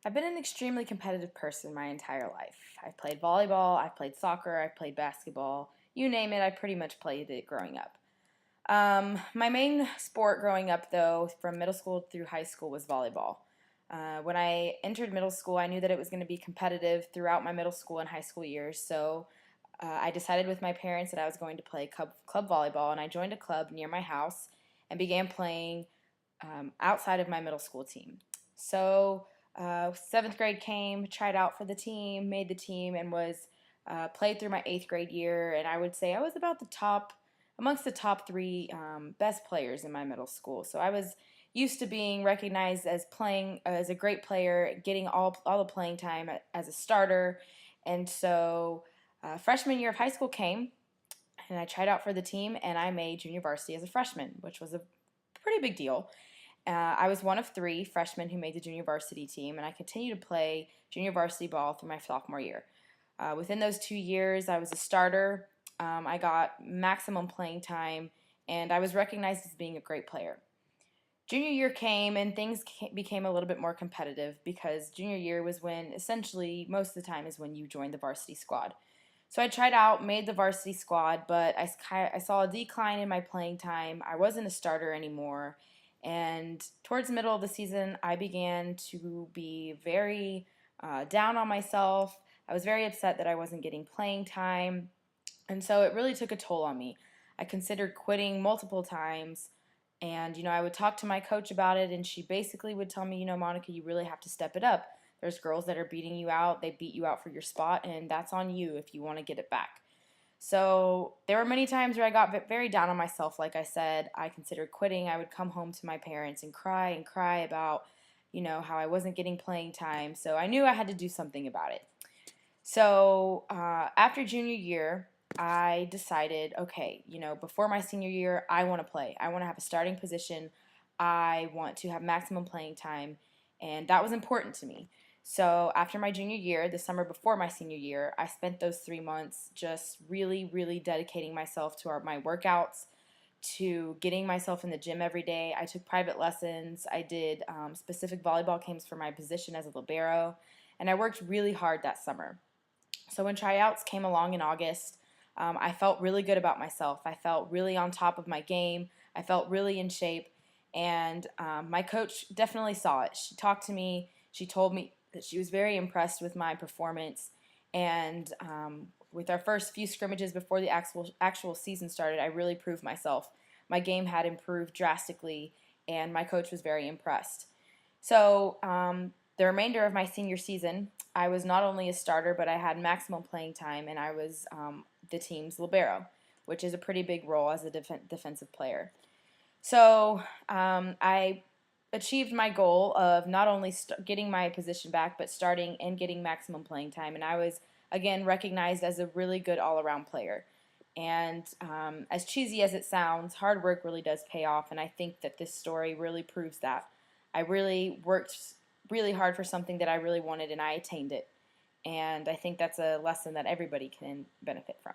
I've been an extremely competitive person my entire life. I've played volleyball, I've played soccer, I've played basketball. You name it, I pretty much played it growing up. My main sport growing up, though, from middle school through high school, was volleyball. When I entered middle school, I knew that it was going to be competitive throughout my middle school and high school years, so I decided with my parents that I was going to play club volleyball, and I joined a club near my house and began playing outside of my middle school team. So, seventh grade came, tried out for the team, made the team, and was played through my eighth grade year. And I would say I was about amongst the top three best players in my middle school. So I was used to being recognized as playing as a great player, getting all the playing time as a starter. And so, freshman year of high school came, and I tried out for the team, and I made junior varsity as a freshman, which was a pretty big deal. I was one of three freshmen who made the junior varsity team, and I continued to play junior varsity ball through my sophomore year. Within those 2 years, I was a starter. I got maximum playing time, and I was recognized as being a great player. Junior year came, and things became a little bit more competitive because junior year was when, essentially, most of the time is when you join the varsity squad. So I tried out, made the varsity squad, but I saw a decline in my playing time. I wasn't a starter anymore. And towards the middle of the season, I began to be very down on myself. I was very upset that I wasn't getting playing time. And so it really took a toll on me. I considered quitting multiple times. And, I would talk to my coach about it, and she basically would tell me, Monica, you really have to step it up. There's girls that are beating you out. They beat you out for your spot, and that's on you if you want to get it back. So there were many times where I got very down on myself. Like I said, I considered quitting. I would come home to my parents and cry about, how I wasn't getting playing time. So I knew I had to do something about it. So after junior year, I decided, okay, before my senior year, I want to play. I want to have a starting position. I want to have maximum playing time, and that was important to me. So after my junior year, the summer before my senior year, I spent those 3 months just really, really dedicating myself to my workouts, to getting myself in the gym every day. I took private lessons. I did specific volleyball games for my position as a libero, and I worked really hard that summer. So when tryouts came along in August, I felt really good about myself. I felt really on top of my game. I felt really in shape. And my coach definitely saw it. She talked to me. She told me that she was very impressed with my performance. And with our first few scrimmages before the actual season started, I really proved myself. My game had improved drastically, and my coach was very impressed. So the remainder of my senior season, I was not only a starter, but I had maximum playing time, and I was the team's libero, which is a pretty big role as a defensive player. So I achieved my goal of not only getting my position back, but starting and getting maximum playing time, and I was, again, recognized as a really good all-around player. And as cheesy as it sounds, hard work really does pay off, and I think that this story really proves that. I really worked really hard for something that I really wanted, and I attained it. And I think that's a lesson that everybody can benefit from.